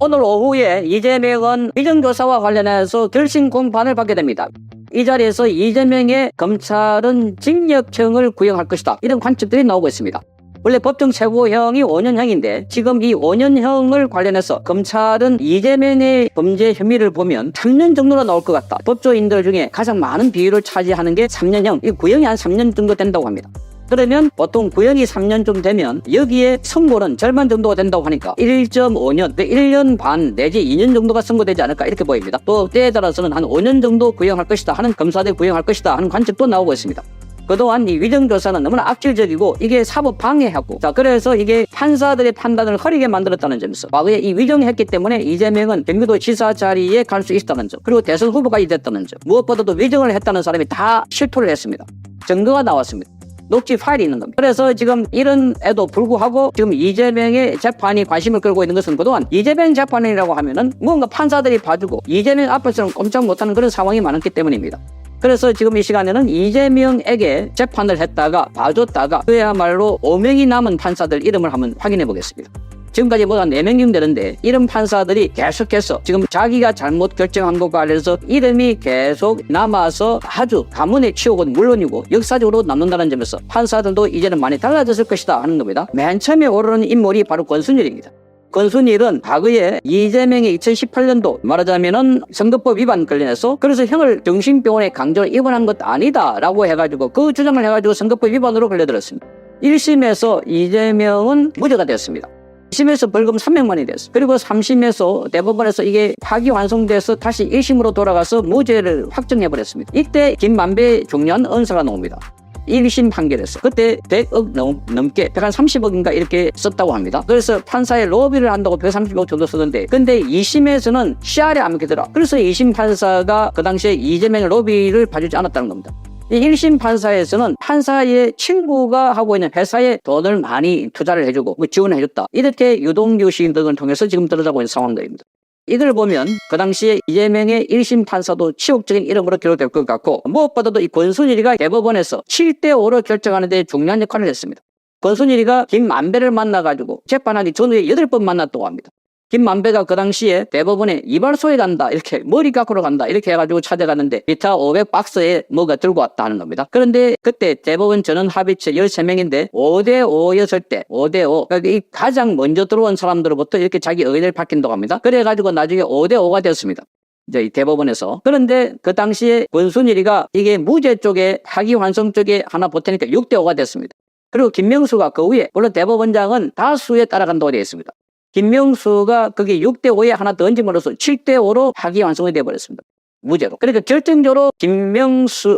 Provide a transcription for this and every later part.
오늘 오후에 이재명은 위정조사와 관련해서 결심 공판을 받게 됩니다. 이 자리에서 이재명의 검찰은 징역형을 구형할 것이다, 이런 관측들이 나오고 있습니다. 원래 법정 최고형이 5년형인데 지금 이 5년형을 관련해서 검찰은 이재명의 범죄 혐의를 보면 3년 정도로 나올 것 같다. 법조인들 중에 가장 많은 비율을 차지하는 게 3년형, 이 구형이 한 3년 정도 된다고 합니다. 그러면 보통 구형이 3년쯤 되면 여기에 선고는 절반 정도가 된다고 하니까 1.5년, 1년 반 내지 2년 정도가 선고되지 않을까, 이렇게 보입니다. 또 때에 따라서는 한 5년 정도 구형할 것이다 하는, 검사들이 구형할 것이다 하는 관측도 나오고 있습니다. 그동안 이 위정조사는 너무나 악질적이고 이게 사법 방해하고, 자, 그래서 이게 판사들의 판단을 흐리게 만들었다는 점에서 과거에 이 위정했기 때문에 이재명은 경기도 지사 자리에 갈 수 있다는 점, 그리고 대선 후보가 됐다는 점, 무엇보다도 위정을 했다는 사람이 다 실토를 했습니다. 증거가 나왔습니다. 녹취 파일이 있는 겁니다. 그래서 지금 이런에도 불구하고 지금 이재명의 재판이 관심을 끌고 있는 것은, 그동안 이재명 재판이라고 하면은 뭔가 판사들이 봐주고 이재명 앞에서는 꼼짝 못하는 그런 상황이 많았기 때문입니다. 그래서 지금 이 시간에는 이재명에게 재판을 했다가 봐줬다가 그야말로 5명이 남은 판사들 이름을 한번 확인해 보겠습니다. 지금까지 뭐가 4명이면 되는데 이런 판사들이 계속해서 지금 자기가 잘못 결정한 것과 관련해서 이름이 계속 남아서 아주 가문의 치욕은 물론이고 역사적으로 남는다는 점에서 판사들도 이제는 많이 달라졌을 것이다 하는 겁니다. 맨 처음에 오르는 인물이 바로 권순일입니다. 권순일은 과거에 이재명의 2018년도 말하자면은 선거법 위반 관련해서 그래서 형을 정신병원에 강제로 입원한 것 아니다라고 해가지고 그 주장을 해가지고 선거법 위반으로 걸려들었습니다. 1심에서 이재명은 무죄가 됐습니다. 2심에서 벌금 300만이 됐어요. 그리고 3심에서 대법원에서 이게 파기환송돼서 다시 1심으로 돌아가서 무죄를 확정해버렸습니다. 이때 김만배 중요한 언사가 나옵니다. 1심 판결에서 그때 100억 넘게 130억인가 이렇게 썼다고 합니다. 그래서 판사의 로비를 한다고 130억 정도 썼는데, 근데 2심에서는 CR이 안 먹히더라. 그래서 2심 판사가 그 당시에 이재명의 로비를 봐주지 않았다는 겁니다. 이 1심 판사에서는 판사의 친구가 하고 있는 회사에 돈을 많이 투자를 해주고 지원을 해줬다, 이렇게 유동규식 등을 통해서 지금 들어가고 있는 상황들입니다. 이걸 보면 그 당시에 이재명의 1심 판사도 치욕적인 이름으로 기록될 것 같고, 무엇보다도 이 권순일이가 대법원에서 7대5로 결정하는 데 중요한 역할을 했습니다. 권순일이가 김만배를 만나가지고 재판하기 전후에 8번 만났다고 합니다. 김만배가 그 당시에 대법원에 이발소에 간다, 이렇게 머리 깎으러 간다, 이렇게 해가지고 찾아갔는데 기타 500박스에 뭐가 들고 왔다 하는 겁니다. 그런데 그때 대법원 전원 합의체 13명인데 5대5였을 때 5대5, 그러니까 이 가장 먼저 들어온 사람들로부터 이렇게 자기 의견을 밝힌다고 합니다. 그래가지고 나중에 5대5가 되었습니다. 이제 이 대법원에서. 그런데 그 당시에 권순일이가 이게 무죄 쪽에 파기환송 쪽에 하나 보태니까 6대5가 됐습니다. 그리고 김명수가 그 위에, 물론 대법원장은 다수에 따라간다고 되어 있습니다. 김명수가 거기 6대5에 하나 더 얹음으로써 7대5로 파기환송이 되어버렸습니다. 무죄로. 그러니까 결정적으로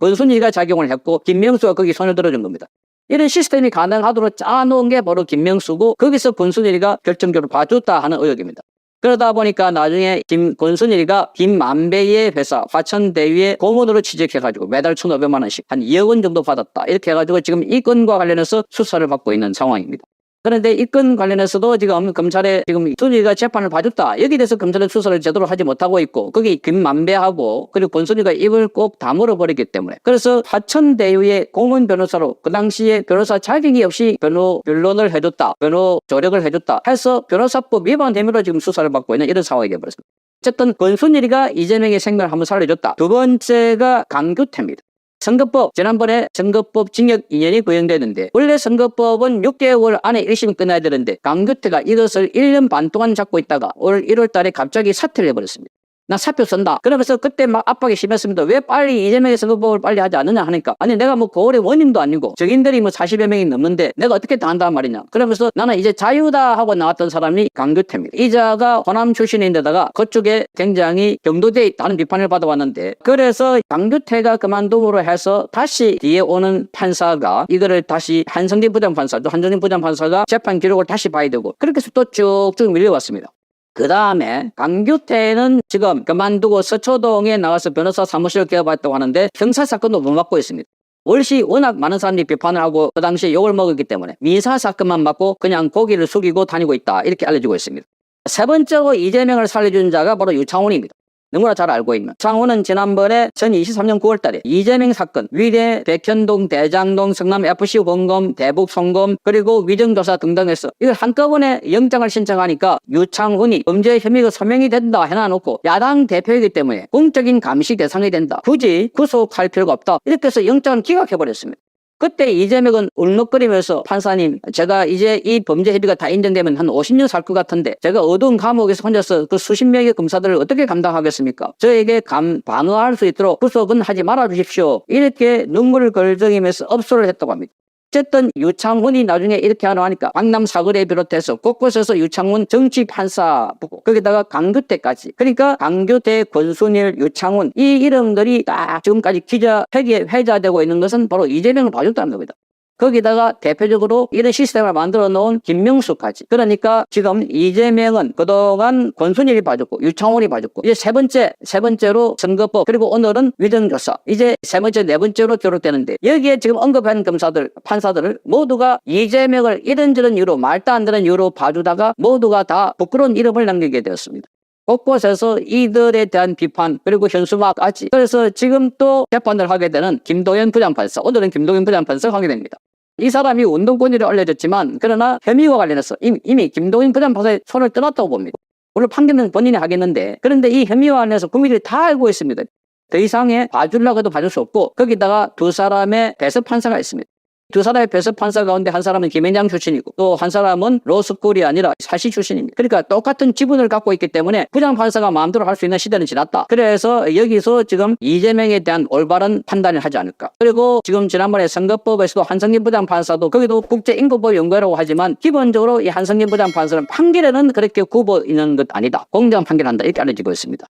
권순일이가 작용을 했고 김명수가 거기 손을 들어준 겁니다. 이런 시스템이 가능하도록 짜놓은 게 바로 김명수고, 거기서 권순일이가 결정적으로 봐줬다 하는 의혹입니다. 그러다 보니까 나중에 권순일이가 김만배의 회사 화천대유의 고문으로 취직해가지고 매달 1,500만 원씩 한 2억 원 정도 받았다, 이렇게 해가지고 지금 이 건과 관련해서 수사를 받고 있는 상황입니다. 그런데 이 건 관련해서도 지금 검찰에 지금 순일이가 재판을 봐줬다, 여기에 대해서 검찰은 수사를 제대로 하지 못하고 있고, 거기 김만배하고 그리고 권순일이가 입을 꼭 다물어버리기 때문에, 그래서 화천대유의 고문 변호사로 그 당시에 변호사 자격이 없이 변론을 해줬다, 변호 조력을 해줬다 해서 변호사법 위반 혐의로 지금 수사를 받고 있는 이런 상황이 되어버렸습니다. 어쨌든 권순일이가 이재명의 생명을 한번 살려줬다. 두 번째가 강규태입니다. 선거법, 지난번에 선거법 징역 2년이 구형되는데 원래 선거법은 6개월 안에 1심이 끝나야 되는데 강규태가 이것을 1년 반 동안 잡고 있다가 올 1월 달에 갑자기 사퇴를 해버렸습니다. 나 사표 쓴다. 그러면서 그때 막 압박이 심했습니다. 왜 빨리 이재명의 선거법을 빨리 하지 않느냐 하니까, 아니 내가 뭐 고을의 원인도 아니고 적인들이 뭐 40여 명이 넘는데 내가 어떻게 다 한단 말이냐. 그러면서 나는 이제 자유다 하고 나왔던 사람이 강규태입니다. 이자가 호남 출신인데다가 그쪽에 굉장히 경도돼 있다는 비판을 받아왔는데, 그래서 강규태가 그만둠으로 해서 다시 뒤에 오는 판사가 이거를 다시 한성진 부장판사, 또 한정진 부장판사가 재판 기록을 다시 봐야 되고, 그렇게 해서 또 쭉쭉 밀려왔습니다. 그 다음에 강규태는 지금 그만두고 서초동에 나가서 변호사 사무실을 개업했다고 하는데 형사사건도 못 맡고 있습니다. 월시 워낙 많은 사람들이 비판을 하고 그 당시에 욕을 먹었기 때문에 민사사건만 맡고 그냥 고기를 숙이고 다니고 있다, 이렇게 알려지고 있습니다. 세 번째로 이재명을 살려준 자가 바로 유창훈입니다. 너무나 잘 알고 있는 유창훈은 지난번에 2023년 9월달에 이재명 사건, 위례, 백현동, 대장동, 성남 FC 원검, 대북 송금, 그리고 위정조사 등등해서 이걸 한꺼번에 영장을 신청하니까 유창훈이 범죄 혐의가 소명이 된다 해놔놓고 야당 대표이기 때문에 공적인 감시 대상이 된다. 굳이 구속할 필요가 없다. 이렇게 해서 영장을 기각해버렸습니다. 그때 이재명은 울먹거리면서 판사님, 제가 이제 이 범죄 혐의가 다 인정되면 한 50년 살 것 같은데 제가 어두운 감옥에서 혼자서 그 수십 명의 검사들을 어떻게 감당하겠습니까? 저에게 방어할 수 있도록 구속은 하지 말아 주십시오. 이렇게 눈물을 걸적이면서 업소를 했다고 합니다. 어쨌든 유창훈이 나중에 이렇게 하노 하니까 강남 사거리에 비롯해서 곳곳에서 유창훈 정치 판사 보고 거기다가 강규태까지, 그러니까 강규태, 권순일, 유창훈 이 이름들이 딱 지금까지 기자회기에 회자되고 있는 것은 바로 이재명을 봐줬다는 겁니다. 거기다가 대표적으로 이런 시스템을 만들어 놓은 김명수까지. 그러니까 지금 이재명은 그동안 권순일이 봐줬고 유창훈이 봐줬고 이제 세 번째로 선거법, 그리고 오늘은 위정조사, 이제 세 번째, 네 번째로 기록되는데 여기에 지금 언급한 검사들, 판사들을 모두가 이재명을 이런저런 이유로 말도 안 되는 이유로 봐주다가 모두가 다 부끄러운 이름을 남기게 되었습니다. 곳곳에서 이들에 대한 비판, 그리고 현수막까지. 그래서 지금 또 재판을 하게 되는 김도연 부장판사, 오늘은 김도연 부장판사가 하게 됩니다. 이 사람이 운동권이라 알려졌지만 그러나 혐의와 관련해서 이미 김도연 부장판사의 손을 떠났다고 봅니다. 물론 판결은 본인이 하겠는데, 그런데 이 혐의와 관련해서 국민들이 다 알고 있습니다. 더 이상의 봐주려고 해도 봐줄 수 없고, 거기다가 두 사람의 배석 판사가 있습니다. 두 사람의 배석 판사 가운데 한 사람은 김앤장 출신이고 또 한 사람은 로스쿨이 아니라 사시 출신입니다. 그러니까 똑같은 지분을 갖고 있기 때문에 부장판사가 마음대로 할 수 있는 시대는 지났다. 그래서 여기서 지금 이재명에 대한 올바른 판단을 하지 않을까. 그리고 지금 지난번에 선거법에서도 한성진 부장판사도 거기도 국제인권법 연구라고 하지만 기본적으로 이 한성진 부장판사는 판결에는 그렇게 굽어 있는 것 아니다. 공정한 판결한다. 이렇게 알려지고 있습니다.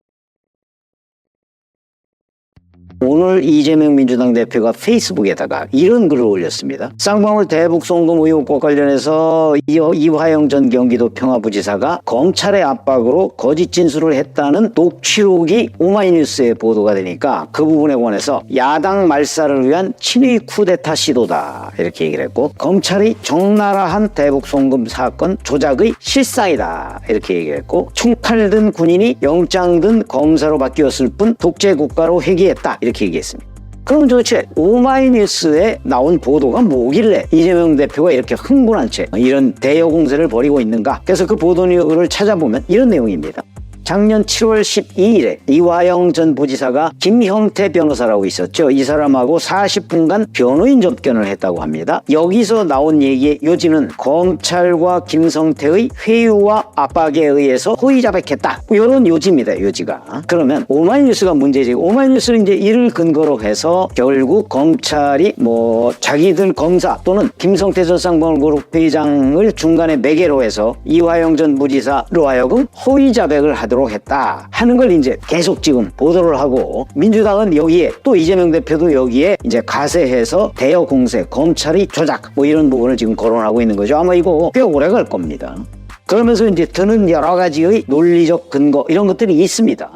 오늘 이재명 민주당 대표가 페이스북에다가 이런 글을 올렸습니다. 쌍방울 대북 송금 의혹과 관련해서 이화영 전 경기도 평화부지사가 검찰의 압박으로 거짓 진술을 했다는 녹취록이 오마이뉴스에 보도가 되니까 그 부분에 관해서 야당 말살을 위한 친위 쿠데타 시도다 이렇게 얘기를 했고, 검찰이 적나라한 대북 송금 사건 조작의 실상이다 이렇게 얘기를 했고, 총칼 든 군인이 영장 든 검사로 바뀌었을 뿐 독재 국가로 회귀했다 이렇게 얘기했습니다. 그럼 도대체 오마이뉴스에 나온 보도가 뭐길래 이재명 대표가 이렇게 흥분한 채 이런 대여 공세를 벌이고 있는가? 그래서 그 보도를 찾아보면 이런 내용입니다. 작년 7월 12일에 이화영 전 부지사가 김형태 변호사라고 있었죠. 이 사람하고 40분간 변호인 접견을 했다고 합니다. 여기서 나온 얘기의 요지는 검찰과 김성태의 회유와 압박에 의해서 허위 자백했다. 이런 요지입니다. 요지가. 그러면 오마이뉴스가 문제지. 오마이뉴스는 이제 이를 근거로 해서 결국 검찰이 자기들 검사 또는 김성태 전 쌍방울그룹 회장을 중간에 매개로 해서 이화영 전 부지사로 하여금 허위 자백을 하도록 했다 하는 걸 이제 계속 지금 보도를 하고, 민주당은 여기에 또 이재명 대표도 여기에 이제 가세해서 대여 공세, 검찰이 조작 이런 부분을 지금 거론하고 있는 거죠. 아마 이거 꽤 오래 갈 겁니다. 그러면서 이제 드는 여러 가지의 논리적 근거 이런 것들이 있습니다.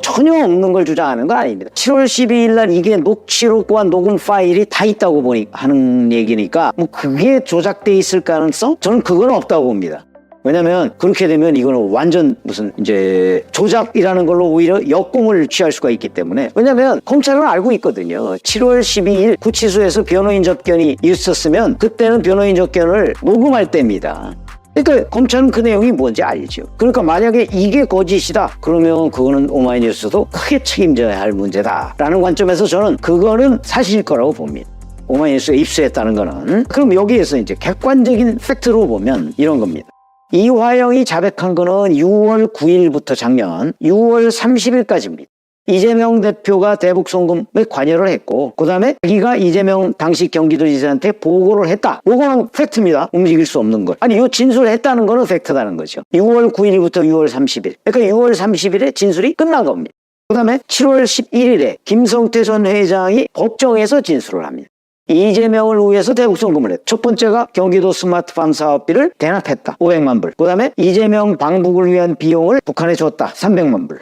전혀 없는 걸 주장하는 건 아닙니다. 7월 12일 날 이게 녹취록과 녹음 파일이 다 있다고 하는 얘기니까 그게 조작돼 있을 가능성? 저는 그건 없다고 봅니다. 왜냐면 그렇게 되면 이거는 완전 무슨 이제 조작이라는 걸로 오히려 역공을 취할 수가 있기 때문에, 왜냐면 검찰은 알고 있거든요. 7월 12일 구치소에서 변호인 접견이 있었으면 그때는 변호인 접견을 녹음할 때입니다. 그러니까 검찰은 그 내용이 뭔지 알죠. 그러니까 만약에 이게 거짓이다 그러면 그거는 오마이뉴스도 크게 책임져야 할 문제다라는 관점에서 저는 그거는 사실일 거라고 봅니다. 오마이뉴스가 입수했다는 거는. 그럼 여기에서 이제 객관적인 팩트로 보면 이런 겁니다. 이화영이 자백한 거는 6월 9일부터 작년 6월 30일까지입니다. 이재명 대표가 대북 송금에 관여를 했고, 그 다음에 자기가 이재명 당시 경기도지사한테 보고를 했다. 이거는 팩트입니다. 움직일 수 없는 걸. 아니, 이 진술을 했다는 거는 팩트다는 거죠. 6월 9일부터 6월 30일. 그러니까 6월 30일에 진술이 끝난 겁니다. 그 다음에 7월 11일에 김성태 전 회장이 법정에서 진술을 합니다. 이재명을 위해서 대북 송금을 했다. 첫 번째가 경기도 스마트팜 사업비를 대납했다. 500만 불. 그 다음에 이재명 방북을 위한 비용을 북한에 줬다. 300만 불.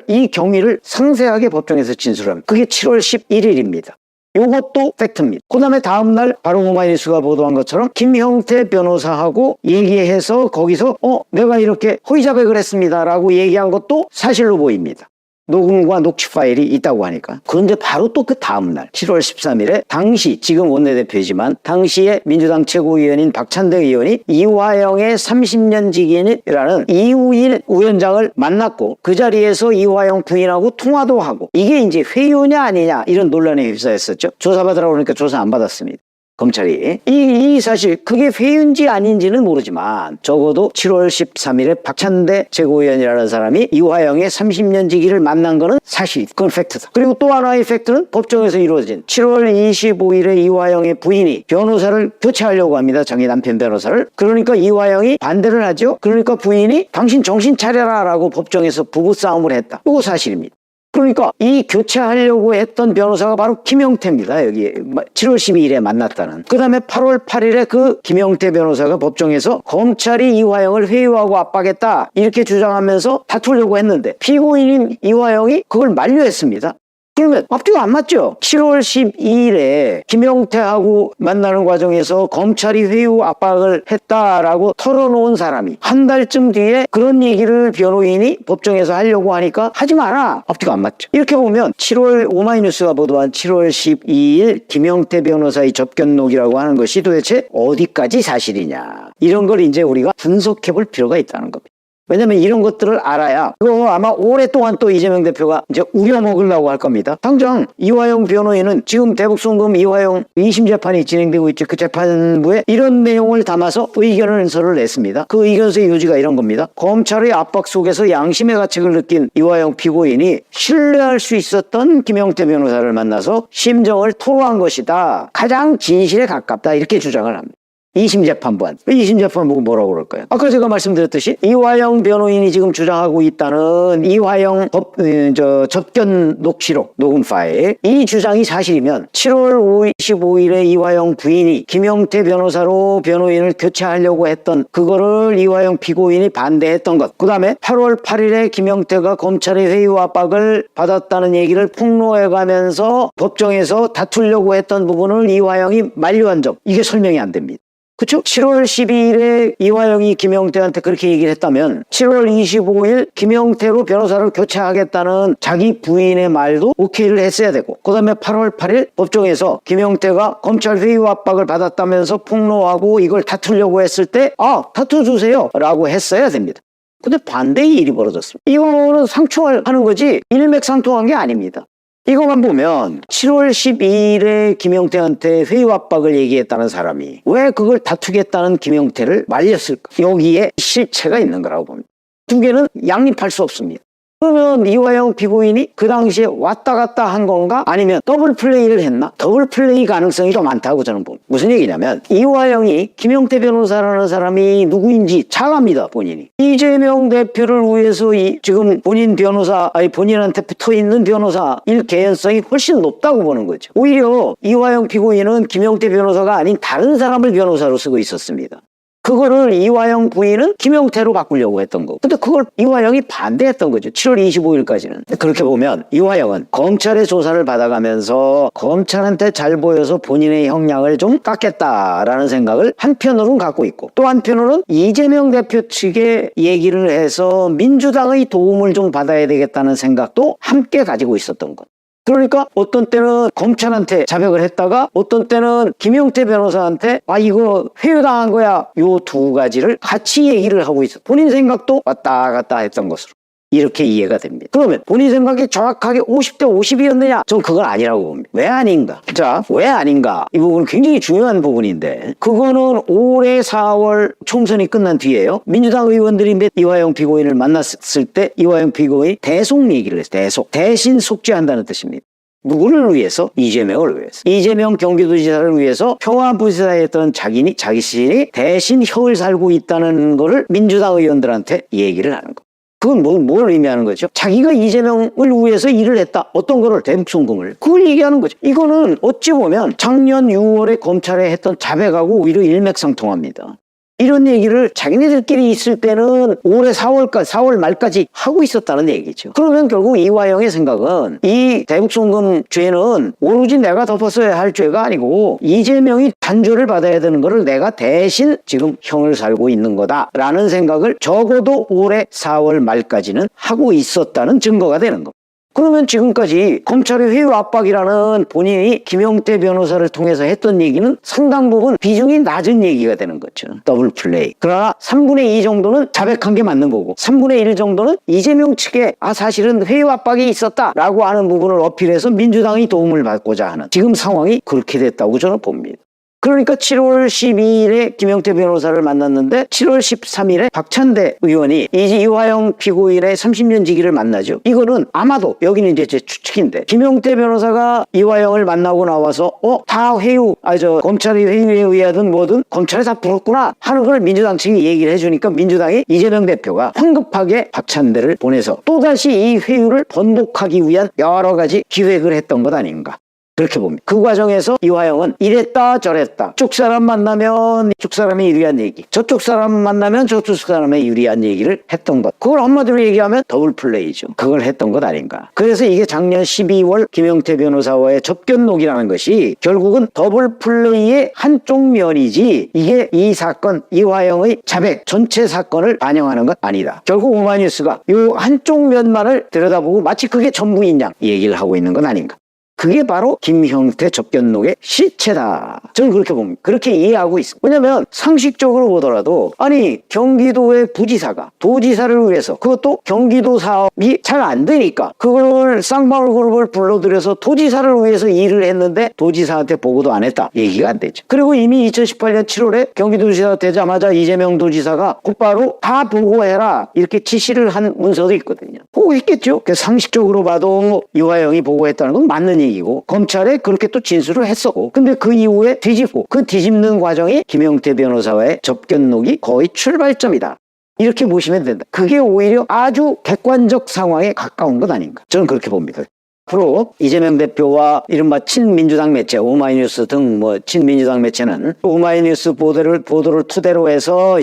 이 경위를 상세하게 법정에서 진술합니다. 그게 7월 11일입니다. 이것도 팩트입니다. 그 다음에 다음날 바로 오마이뉴스가 보도한 것처럼 김형태 변호사하고 얘기해서 거기서 내가 이렇게 허위 자백을 했습니다 라고 얘기한 것도 사실로 보입니다. 녹음과 녹취 파일이 있다고 하니까. 그런데 바로 또 그 다음날 7월 13일에 당시 지금 원내대표지만 당시에 민주당 최고위원인 박찬대 의원이 이화영의 30년 직인이라는 이우인 위원장을 만났고 그 자리에서 이화영 부인하고 통화도 하고 이게 이제 회유냐 아니냐 이런 논란에 휩싸였었죠. 조사받으라고 그러니까 조사 안 받았습니다. 검찰이. 이 사실 그게 회유인지 아닌지는 모르지만 적어도 7월 13일에 박찬대 최고위원이라는 사람이 이화영의 30년 지기를 만난 거는 사실 그건 팩트다. 그리고 또 하나의 팩트는 법정에서 이루어진 7월 25일에 이화영의 부인이 변호사를 교체하려고 합니다. 자기 남편 변호사를. 그러니까 이화영이 반대를 하죠. 그러니까 부인이 당신 정신 차려라 라고 법정에서 부부싸움을 했다. 이거 사실입니다. 그러니까 이 교체하려고 했던 변호사가 바로 김영태입니다. 여기 7월 12일에 만났다는. 그 다음에 8월 8일에 그 김영태 변호사가 법정에서 검찰이 이화영을 회유하고 압박했다 이렇게 주장하면서 다투려고 했는데 피고인인 이화영이 그걸 만류했습니다. 그러면 앞뒤가 안 맞죠? 7월 12일에 김영태하고 만나는 과정에서 검찰이 회유 압박을 했다라고 털어놓은 사람이 한 달쯤 뒤에 그런 얘기를 변호인이 법정에서 하려고 하니까 하지 마라. 앞뒤가 안 맞죠? 이렇게 보면 7월 오마이뉴스가 보도한 7월 12일 김영태 변호사의 접견록이라고 하는 것이 도대체 어디까지 사실이냐. 이런 걸 이제 우리가 분석해 볼 필요가 있다는 겁니다. 왜냐면 이런 것들을 알아야 그거 아마 오랫동안 또 이재명 대표가 이제 우려먹으려고 할 겁니다. 당장 이화영 변호인은 지금 대북송금 이화영 2심 재판이 진행되고 있죠. 그 재판부에 이런 내용을 담아서 의견서를 냈습니다. 그 의견서의 요지가 이런 겁니다. 검찰의 압박 속에서 양심의 가책을 느낀 이화영 피고인이 신뢰할 수 있었던 김영태 변호사를 만나서 심정을 토로한 것이다. 가장 진실에 가깝다. 이렇게 주장을 합니다. 2심 재판부한. 2심 재판부가 뭐라고 그럴까요? 아까 제가 말씀드렸듯이 이화영 변호인이 지금 주장하고 있다는 이화영 접견 녹취록, 녹음 파일. 이 주장이 사실이면 7월 25일에 이화영 부인이 김영태 변호사로 변호인을 교체하려고 했던 그거를 이화영 피고인이 반대했던 것. 그 다음에 8월 8일에 김영태가 검찰의 회유 압박을 받았다는 얘기를 폭로해가면서 법정에서 다투려고 했던 부분을 이화영이 만류한 점. 이게 설명이 안 됩니다. 그쵸? 7월 12일에 이화영이 김영태한테 그렇게 얘기를 했다면 7월 25일 김영태로 변호사를 교체하겠다는 자기 부인의 말도 오케이를 했어야 되고 그 다음에 8월 8일 법정에서 김영태가 검찰 회유 압박을 받았다면서 폭로하고 이걸 다투려고 했을 때 다투주세요 라고 했어야 됩니다. 근데 반대의 일이 벌어졌습니다. 이거는 상충하는 거지 일맥상통한 게 아닙니다. 이거만 보면 7월 12일에 김영태한테 회유 압박을 얘기했다는 사람이 왜 그걸 다투겠다는 김영태를 말렸을까? 여기에 실체가 있는 거라고 봅니다. 두 개는 양립할 수 없습니다. 그러면 이화영 피고인이 그 당시에 왔다 갔다 한 건가? 아니면 더블 플레이를 했나? 더블 플레이 가능성이 더 많다고 저는 봅니다. 무슨 얘기냐면 이화영이 김영태 변호사라는 사람이 누구인지 잘 압니다. 본인이. 이재명 대표를 위해서 지금 본인 변호사, 본인한테 붙어있는 변호사일 개연성이 훨씬 높다고 보는 거죠. 오히려 이화영 피고인은 김영태 변호사가 아닌 다른 사람을 변호사로 쓰고 있었습니다. 그거를 이화영 부인은 김영태로 바꾸려고 했던 거고. 근데 그걸 이화영이 반대했던 거죠. 7월 25일까지는. 그렇게 보면 이화영은 검찰의 조사를 받아가면서 검찰한테 잘 보여서 본인의 형량을 좀 깎겠다라는 생각을 한편으로는 갖고 있고 또 한편으로는 이재명 대표 측에 얘기를 해서 민주당의 도움을 좀 받아야 되겠다는 생각도 함께 가지고 있었던 것. 그러니까 어떤 때는 검찰한테 자백을 했다가 어떤 때는 김영태 변호사한테 이거 회유당한 거야. 요 두 가지를 같이 얘기를 하고 있어. 본인 생각도 왔다 갔다 했던 것으로 이렇게 이해가 됩니다. 그러면 본인 생각이 정확하게 50대 50이었느냐? 전 그건 아니라고 봅니다. 왜 아닌가? 자, 왜 아닌가? 이 부분은 굉장히 중요한 부분인데 그거는 올해 4월 총선이 끝난 뒤에요. 민주당 의원들이 이화영 피고인을 만났을 때 이화영 피고인이 대속 얘기를 했어요. 대신 속죄한다는 뜻입니다. 누구를 위해서? 이재명을 위해서. 이재명 경기도지사를 위해서 평화부지사였던 자기 시인이 대신 혀를 살고 있다는 거를 민주당 의원들한테 얘기를 하는 거. 그건 뭘 의미하는 거죠? 자기가 이재명을 위해서 일을 했다. 어떤 거를? 대북송금을. 그걸 얘기하는 거죠. 이거는 어찌 보면 작년 6월에 검찰에 했던 자백하고 오히려 일맥상통합니다. 이런 얘기를 자기네들끼리 있을 때는 올해 4월 말까지 하고 있었다는 얘기죠. 그러면 결국 이화영의 생각은 이 대북송금 죄는 오로지 내가 덮었어야 할 죄가 아니고 이재명이 단죄를 받아야 되는 거를 내가 대신 지금 형을 살고 있는 거다라는 생각을 적어도 올해 4월 말까지는 하고 있었다는 증거가 되는 겁니다. 그러면 지금까지 검찰의 회유 압박이라는 본인이 김용태 변호사를 통해서 했던 얘기는 상당 부분 비중이 낮은 얘기가 되는 거죠. 더블 플레이. 그러나 3분의 2 정도는 자백한 게 맞는 거고 3분의 1 정도는 이재명 측에 사실은 회유 압박이 있었다라고 하는 부분을 어필해서 민주당이 도움을 받고자 하는 지금 상황이 그렇게 됐다고 저는 봅니다. 그러니까 7월 12일에 김용태 변호사를 만났는데 7월 13일에 박찬대 의원이 이화영 피고인의 30년 지기를 만나죠. 이거는 아마도 여기는 이제 제 추측인데 김용태 변호사가 이화영을 만나고 나와서 다 회유 검찰이 회유에 의하든 뭐든 검찰에 다 불었구나 하는 걸 민주당 측이 얘기를 해주니까 민주당이 이재명 대표가 황급하게 박찬대를 보내서 또다시 이 회유를 번복하기 위한 여러 가지 기획을 했던 것 아닌가. 그렇게 봅니다. 그 과정에서 이화영은 이랬다 저랬다. 이쪽 사람 만나면 이쪽 사람이 유리한 얘기, 저쪽 사람 만나면 저쪽 사람의 유리한 얘기를 했던 것. 그걸 한마디로 얘기하면 더블 플레이죠. 그걸 했던 것 아닌가. 그래서 이게 작년 12월 김용태 변호사와의 접견록이라는 것이 결국은 더블 플레이의 한쪽 면이지 이게 이 사건 이화영의 자백 전체 사건을 반영하는 것 아니다. 결국 오마이뉴스가 이 한쪽 면만을 들여다보고 마치 그게 전부인 양 얘기를 하고 있는 건 아닌가. 그게 바로 김형태 접견록의 실체다. 저는 그렇게 봅니다. 그렇게 이해하고 있습니다. 왜냐하면 상식적으로 보더라도 아니 경기도의 부지사가 도지사를 위해서 그것도 경기도 사업이 잘 안 되니까 그걸 쌍방울 그룹을 불러들여서 도지사를 위해서 일을 했는데 도지사한테 보고도 안 했다. 얘기가 안 되죠. 그리고 이미 2018년 7월에 경기도지사 되자마자 이재명 도지사가 곧바로 다 보고해라 이렇게 지시를 한 문서도 있거든요. 보고했겠죠. 상식적으로 봐도 이화영이 보고했다는 건 맞는 얘기고 검찰에 그렇게 또 진술을 했었고 근데 그 이후에 뒤집고 그 뒤집는 과정이 김용태 변호사와의 접견록이 거의 출발점이다. 이렇게 보시면 된다. 그게 오히려 아주 객관적 상황에 가까운 것 아닌가. 저는 그렇게 봅니다. 앞으로 이재명 대표와 이른바 친민주당 매체 오마이뉴스 등 친민주당 매체는 오마이뉴스 보도를 토대로 해서